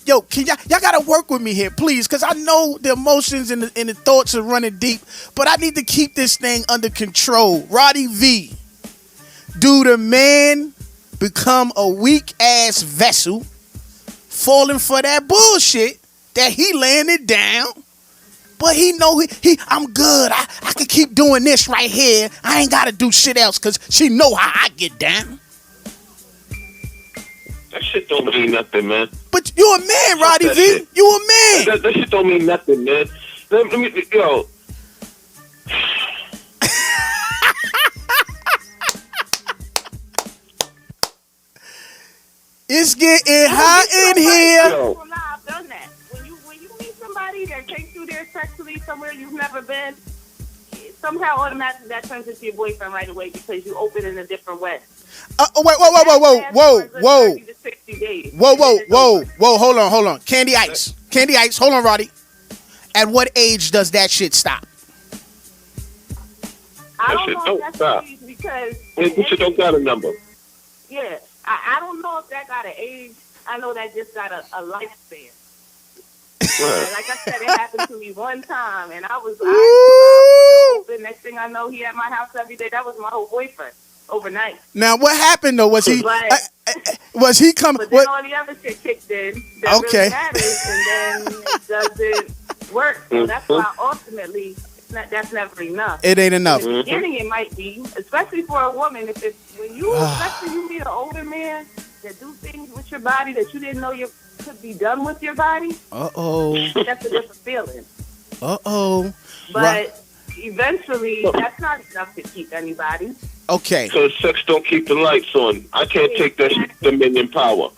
yo, can y'all gotta work with me here, please, because I know the emotions and the thoughts are running deep, but I need to keep this thing under control. Roddy V. Do the man become a weak ass vessel, falling for that bullshit that he laying it down? But he know he I'm good. I can keep doing this right here. I ain't gotta do shit else because she know how I get down. That shit don't mean nothing, man. But you a man, Roddy that V. shit. You a man. That shit don't mean nothing, man. Let me, yo. It's getting hot in here. Yo. I've done that. When you meet somebody that takes you there sexually somewhere you've never been, somehow automatically that turns into your boyfriend right away because you open in a different way. Wait, whoa, hold on. Candy Ice, hold on, Roddy. At what age does that shit stop? I That don't shit know don't if that's stop. age because That shit don't got a number. yeah, I don't know if that got an age. I know that just got a lifespan. And like I said, it happened to me one time, and I was open. Next thing I know, he at my house every day. That was my whole boyfriend overnight. Now, what happened though? Was he coming? But then all the other shit kicked in. That Okay. really matters, and then it doesn't work. So that's why ultimately that's never enough. It ain't enough. In the beginning, it might be, especially for a woman. If it's especially you meet an older man that do things with your body that you didn't know you could be done with your body. That's a different feeling. But eventually, that's not enough to keep anybody. Okay. Because sex don't keep the lights on. I can't take that shit dominion power.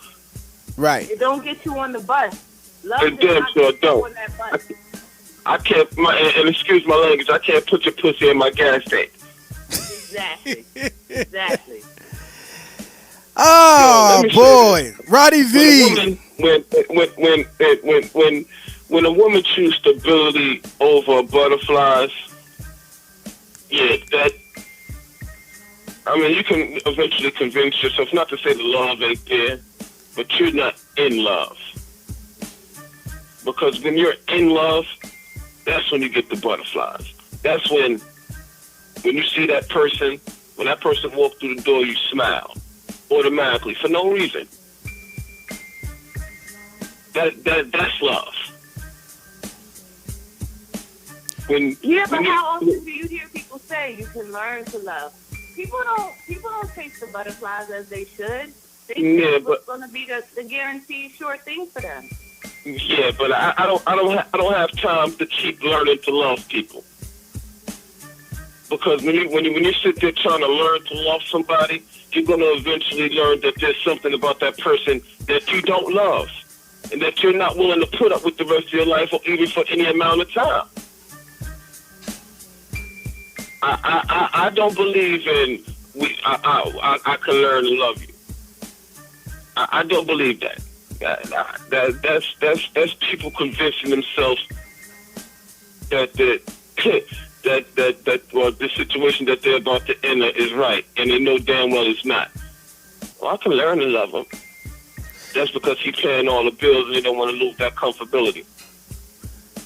Right. It don't get you on the bus. Love It does damn not sure get you don't. on that bus. I can't, and excuse my language, I can't put your pussy in my gas tank. Exactly. Oh Yo, let me boy, Roddy V. When a woman chooses stability over butterflies, yeah, that. I mean, you can eventually convince yourself, not to say the love ain't there, but you're not in love. Because when you're in love, that's when you get the butterflies. That's when you see that person, when that person walks through the door, you smile automatically for no reason. That's love. But how often do you hear people say you can learn to love? People don't taste the butterflies as they should. They think it's going to be the guaranteed sure thing for them. Yeah, but I don't have time to keep learning to love people. Because when you sit there trying to learn to love somebody, you're going to eventually learn that there's something about that person that you don't love, and that you're not willing to put up with the rest of your life, or even for any amount of time. I don't believe in I can learn to love you. I don't believe that. That's people convincing themselves that the situation that they're about to enter is right, and they know damn well it's not. Well, I can learn to love him. That's because he's paying all the bills and they don't want to lose that comfortability.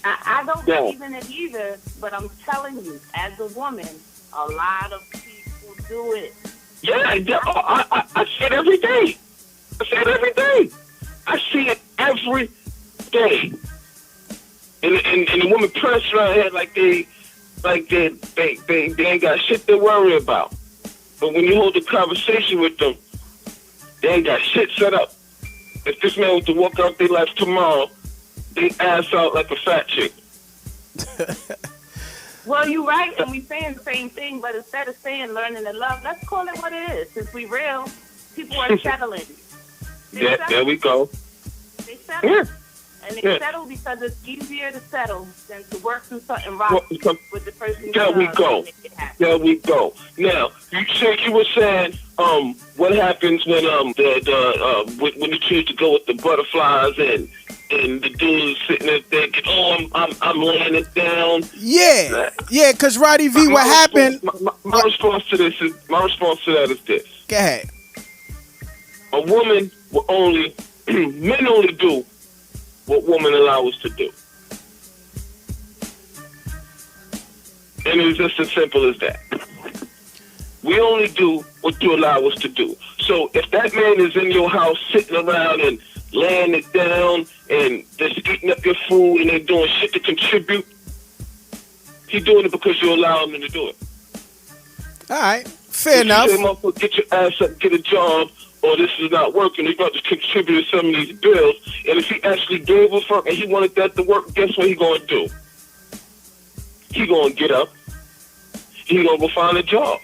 I don't believe in it either, but I'm telling you, as a woman, a lot of people do it. Yeah, I see it every day. I see it every day. And the woman press right here like they ain't got shit to worry about. But when you hold the conversation with them, they ain't got shit set up. If this man was to walk out their life tomorrow, they ass out like a fat chick. Well, you're right, and we saying the same thing, but instead of saying learning to love, let's call it what it is. Since we real, people are settling. There we go. They settle. Yeah. And they settle because it's easier to settle than to work through something wrong with the person. There we go. There we go. Now, you were saying, what happens when when you choose to go with the butterflies and and the dude is sitting there thinking, "Oh, I'm laying it down." Yeah, yeah. Cause Roddy V, what happened? My response to that is this: Go ahead. a woman will only men only do what women allow us to do, and it's just as simple as that. We only do what you allow us to do. So if that man is in your house sitting around and laying it down and just eating up your food and they're doing shit to contribute, he's doing it because you allow him to do it. All right, fair enough. You say, motherfucker, get your ass up, get a job, or this is not working. He's got to contribute to some of these bills. And if he actually gave a fuck and he wanted that to work, guess what he going to do? He going to get up. He going to go find a job.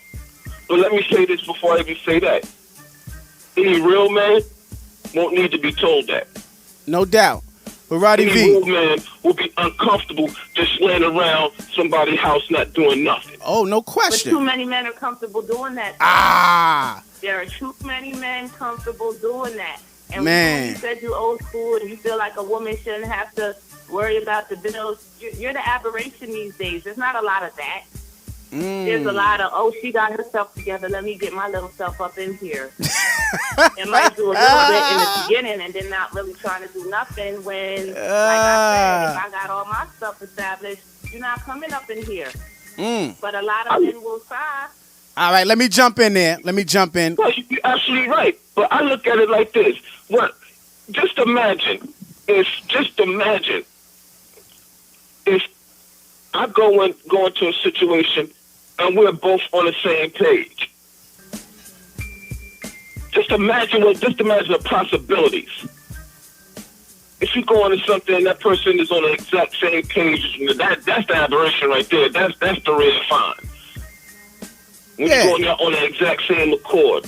But let me say this before I even say that. Any real man won't need to be told that. No doubt. But Roddy Any V, real man will be uncomfortable just laying around somebody's house not doing nothing. oh, no But question. too many men are comfortable doing that. Ah, There are too many men comfortable doing that. And Man. when you said you old school and you feel like a woman shouldn't have to worry about the bills, you're the aberration these days. There's not a lot of that. There's a lot of, oh, she got herself together. Let me get my little self up in here. And might do a little bit in the beginning and then not really trying to do nothing when, like I said, if I got all my stuff established, you're not coming up in here. But a lot of men will try. All right, let me jump in there. Let me jump in. Well, you're absolutely right. But I look at it like this. What? Just imagine if I go into a situation and we're both on the same page. Just imagine the possibilities. If you go into something and that person is on the exact same page, that's the aberration right there. That's the real fine. When Yeah. you go in there on the exact same accord.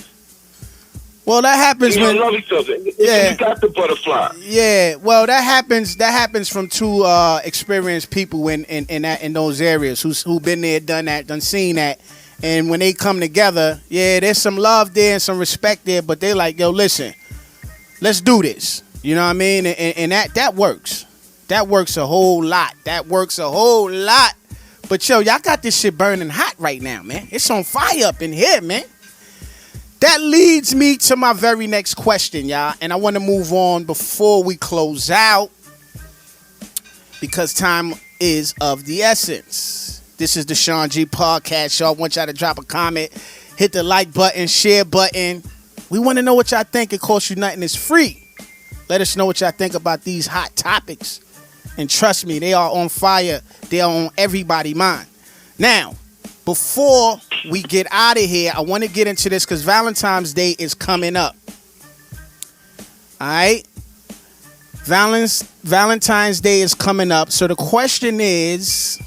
Well, that happens You when. love each other. Yeah. You got the butterfly. Yeah, well, that happens from two experienced people in those areas who been there, done that, done seen that, and when they come together, yeah, there's some love there and some respect there, but they like, yo, listen, let's do this. You know what I mean? And that works. That works a whole lot. That works a whole lot. But yo, y'all got this shit burning hot right now, man. It's on fire up in here, man. That leads me to my very next question, y'all. And I want to move on before we close out because time is of the essence. This is the Sean G Podcast, y'all. I want y'all to drop a comment, hit the like button, share button. We want to know what y'all think. It costs you nothing. It's free. Let us know what y'all think about these hot topics. And trust me, they are on fire. They are on everybody's mind. Now, before we get out of here, I want to get into this because Valentine's Day is coming up. All right? Valentine's Day is coming up. So the question is,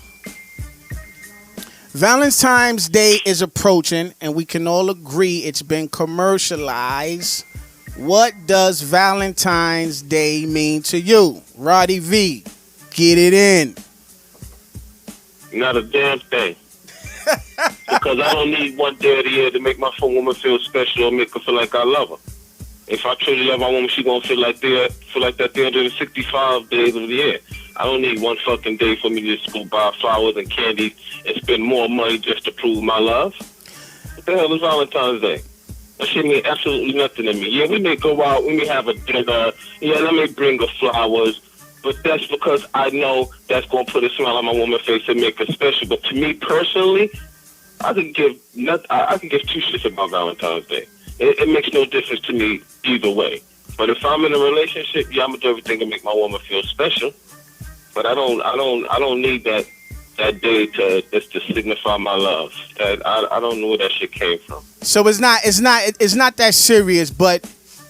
Valentine's Day is approaching, and we can all agree it's been commercialized. What does Valentine's Day mean to you? Roddy V, get it in. Not a damn thing. Because I don't need one day of the year to make my woman feel special or make her feel like I love her. If I truly love my woman, she gonna feel like that 365 days of the year. I don't need one fucking day for me to just go buy flowers and candy and spend more money just to prove my love. What the hell is Valentine's Day? That shit mean absolutely nothing to me. Yeah, we may go out, we may have a dinner. Yeah, let me bring her flowers. But that's because I know that's going to put a smile on my woman's face and make her special. But to me personally, I can give two shits about Valentine's Day. It makes no difference to me either way. But if I'm in a relationship, yeah, I'm gonna do everything to make my woman feel special. But I don't need that day to just to signify my love. I don't know where that shit came from. So it's not that serious. But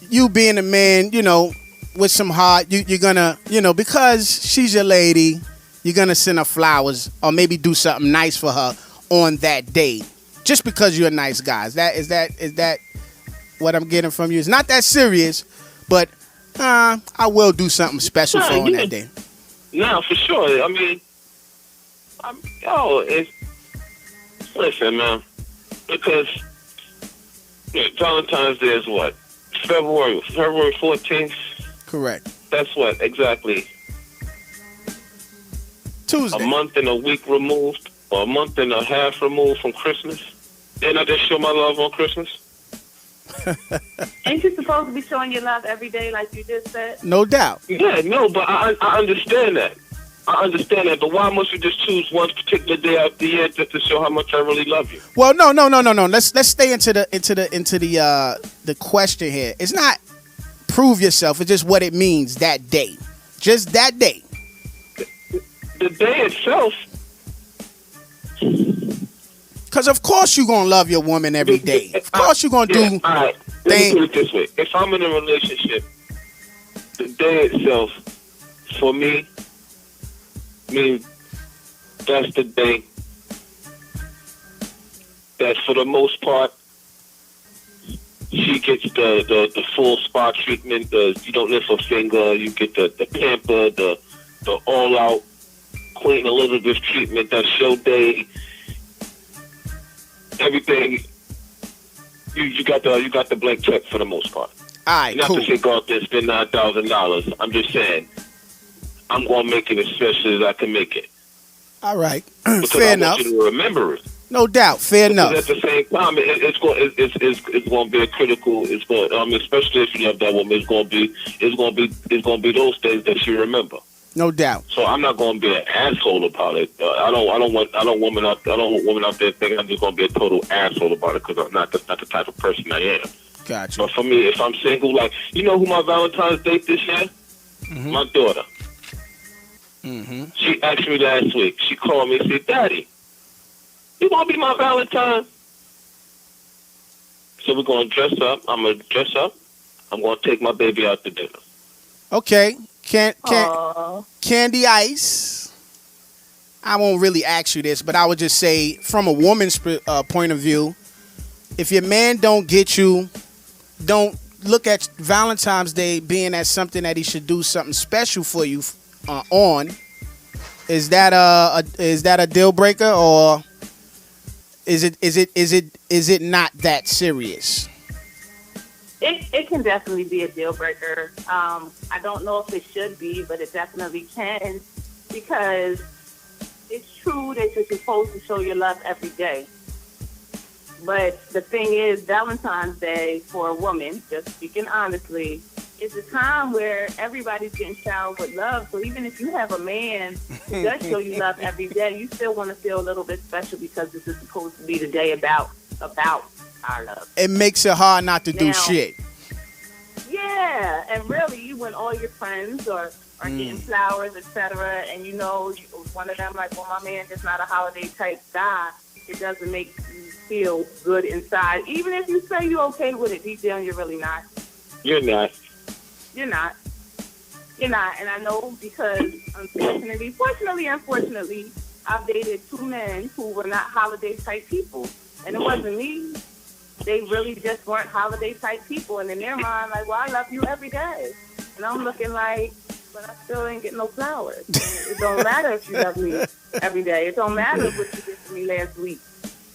you being a man, you know, with some heart, you're gonna, you know, because she's your lady, you're gonna send her flowers or maybe do something nice for her on that day, just because you're a nice guy. Is that what I'm getting from you? It's not that serious, but I will do something special for her on that day. No, for sure. I mean, listen, man, because Valentine's Day is what? February 14th. Correct. That's what exactly Tuesday. a month and a week removed, or a month and a half removed from Christmas. Didn't I just show my love on Christmas? Ain't you supposed to be showing your love every day, like you just said? No doubt. Yeah, no, but I understand that. I understand that, but why must you just choose one particular day out the year just to show how much I really love you? Well, no. Let's stay into the question here. It's not prove yourself. It's just what it means that day. Just that day. The day itself. Because of course you're going to love your woman every day. Of course you're going to do all right. Let me put it this way. If I'm in a relationship, the day itself, for me, means that's the day that for the most part she gets the full spa treatment. You don't lift a finger. You get the pamper, the all out Queen Elizabeth treatment. That's your day. Everything. You got the blank check for the most part. All right, Not cool. to say go out there and spend $9,000. I'm just saying I'm gonna make it as special as I can make it. All right. Because Fair I enough. want you to remember it. No doubt. Fair enough. Because at the same time, it's going to be a critical. It's going. Especially if you love that woman, it's going to be those days that you remember. No doubt. So I'm not going to be an asshole about it. I don't want women out there thinking I'm just going to be a total asshole about it, because I'm not the type of person I am. Gotcha. But for me, if I'm single, like, you know who my Valentine's date this year? Mm-hmm. My daughter. Mm-hmm. She asked me last week. She called me and said, "Daddy, you want to be my Valentine?" So we're going to dress up. I'm going to dress up. I'm going to take my baby out to dinner. Okay. Aw. Candy Ice. I won't really ask you this, but I would just say, from a woman's point of view, if your man don't get you, don't look at Valentine's Day being as something that he should do something special for you on. Is that a deal breaker, or is it not that serious? It can definitely be a deal breaker. I don't know if it should be, but it definitely can, because it's true that you're supposed to show your love every day. But the thing is, Valentine's Day for a woman, just speaking honestly, is a time where everybody's getting showered with love. So even if you have a man who does show you love every day, you still want to feel a little bit special, because this is supposed to be the day about our love. It makes it hard not to do shit. Yeah, and really, when all your friends are getting flowers, etc., and one of them like, well, my man is not a holiday type guy, it doesn't make you feel good inside. Even if you say you're okay with it, deep down, you're really not. You're not. You're not. And I know, because unfortunately, I've dated two men who were not holiday type people. And it wasn't me. They really just weren't holiday type people. And in their mind, like, well, I love you every day. And I'm looking like, but I still ain't getting no flowers. And it don't matter if you love me every day. It don't matter what you did for me last week.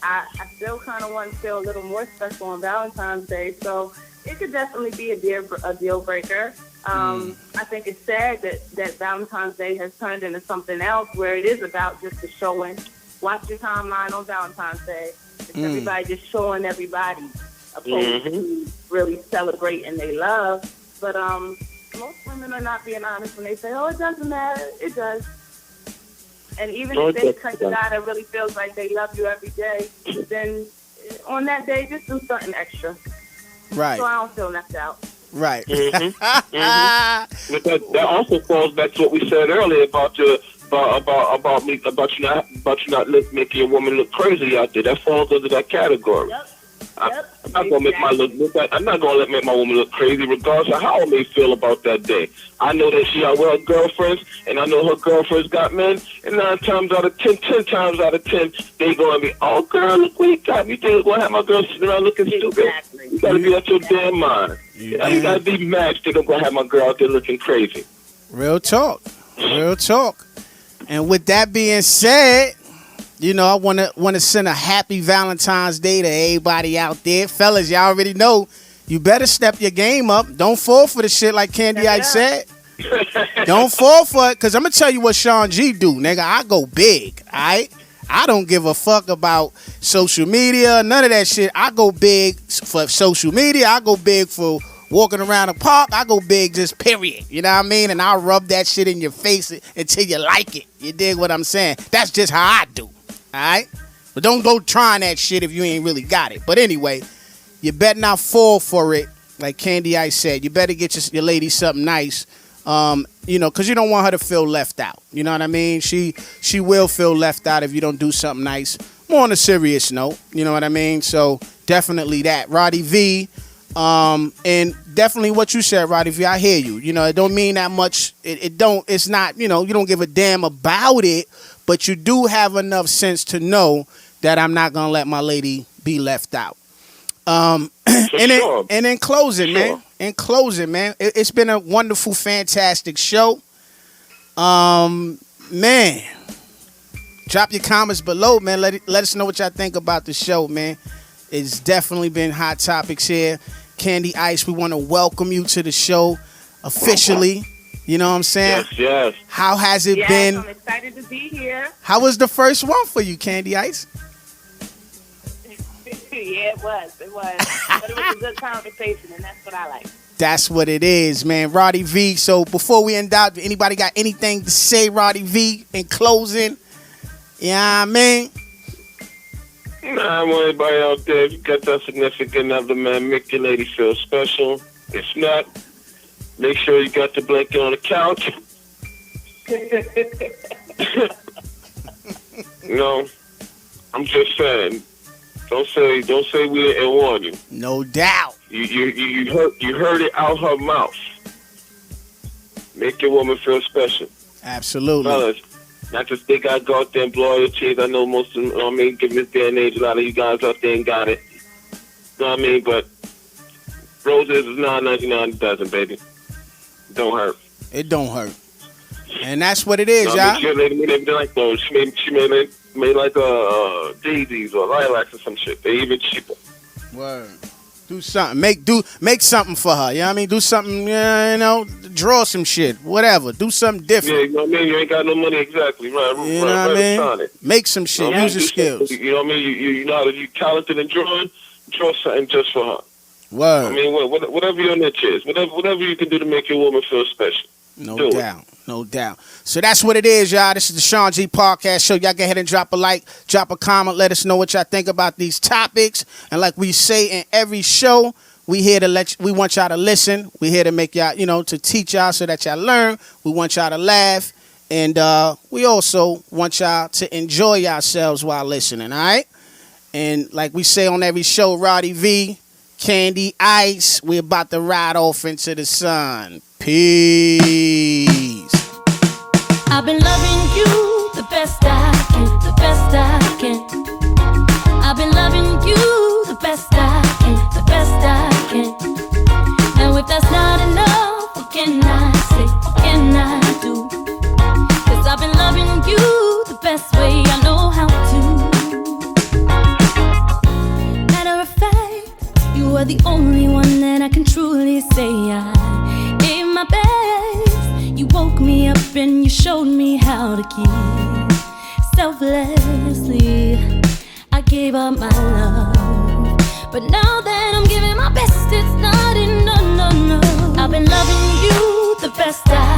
I still kind of want to feel a little more special on Valentine's Day. So it could definitely be a deal breaker. I think it's sad that Valentine's Day has turned into something else, where it is about just the showing. Watch your timeline on Valentine's Day. It's everybody just showing everybody, opposed to really celebrating their love. But most women are not being honest when they say, "Oh, it doesn't matter." It does. And even if they cut the guy that really feels like they love you every day, then on that day, just do something extra. Right. So I don't feel left out. Right. But that also falls back to what we said earlier about you not making a woman look crazy out there. That falls under that category. Yep. I'm not gonna make my woman look crazy, regardless of how I may feel about that day. I know that she out with her girlfriends, and I know her girlfriends got men, and 10 times out of 10, they gonna be, "Oh, girl, look what you got." You think we're gonna have my girl sitting around looking stupid? Exactly. You gotta be out your damn mind. You gotta be mad. Think I'm gonna have my girl out there looking crazy. Real talk. And with that being said, I want to send a happy Valentine's Day to everybody out there. Fellas, y'all already know, you better step your game up. Don't fall for the shit like Candy Ice said. Don't fall for it, because I'm going to tell you what Sean G do, nigga. I go big, all right? I don't give a fuck about social media, none of that shit. I go big for social media. I go big for walking around the park. I go big just period. You know what I mean? And I'll rub that shit in your face until you like it. You dig what I'm saying? That's just how I do, all right? But don't go trying that shit if you ain't really got it. But anyway, you better not fall for it. Like Candy Ice said, you better get your lady something nice. You know, because you don't want her to feel left out. You know what I mean? She will feel left out if you don't do something nice. More on a serious note. You know what I mean? So definitely that. Roddy V, and definitely what you said, Roddy V, I hear you. You know, it don't mean that much. It's not, you know, you don't give a damn about it, but you do have enough sense to know that I'm not going to let my lady be left out. And in closing, man. In closing, man, it's been a wonderful, fantastic show. Man, drop your comments below, man. Let us know what y'all think about the show, man. It's definitely been hot topics here. Candy Ice, we want to welcome you to the show officially. You know what I'm saying? Yes. How has it been? I'm excited to be here. How was the first one for you, Candy Ice? Yeah, it was. But it was a good conversation, and that's what I like. That's what it is, man. Roddy V. So before we end out, anybody got anything to say, Roddy V, in closing? Yeah, you know I mean? Nah, I want everybody out there, if you got that significant other, man, make your lady feel special. If not, make sure you got the blanket on the couch. You know, I'm just saying. Don't say we didn't warn you. No doubt. You heard it out her mouth. Make your woman feel special. Absolutely. Fellas, not just they got to go out there and blow your cheese. I know most of them, I mean, given this day and age, a lot of you guys out there ain't got it. You know what I mean? But roses is $9.99 a dozen, baby. Don't hurt. It don't hurt. And that's what it is, y'all. She made like daisies or lilacs or some shit. They even cheaper. Word. Do something. Make something for her. You know what I mean? Do something, you know, draw some shit. Whatever. Do something different. Yeah, you know what I mean? You ain't got no money, exactly. Right. You know what I mean? Make some shit. Use your skills. You know what I mean? You know how to, you talented in drawing, draw something just for her. Word. I mean, whatever your niche is, whatever you can do to make your woman feel special. No doubt. No doubt. So that's what it is, y'all. This is the Sean G Podcast Show. Y'all go ahead and drop a like, drop a comment. Let us know what y'all think about these topics. And like we say in every show, we want y'all to listen. We here to make y'all, you know, to teach y'all so that y'all learn. We want y'all to laugh. And we also want y'all to enjoy yourselves while listening, all right? And like we say on every show, Roddy V, Candy Ice, we about to ride off into the sun. Peace. I've been loving you the best I can, the best I can. I've been loving you the best I can, the best I can. Now if that's not enough, what can I say, what can I do? 'Cause I've been loving you the best way I know how to. Matter of fact, you are the only one that I can truly say I gave my best. You woke me up and you showed me how to keep selflessly. I gave up my love, but now that I'm giving my best, it's not enough. No. I've been loving you the best I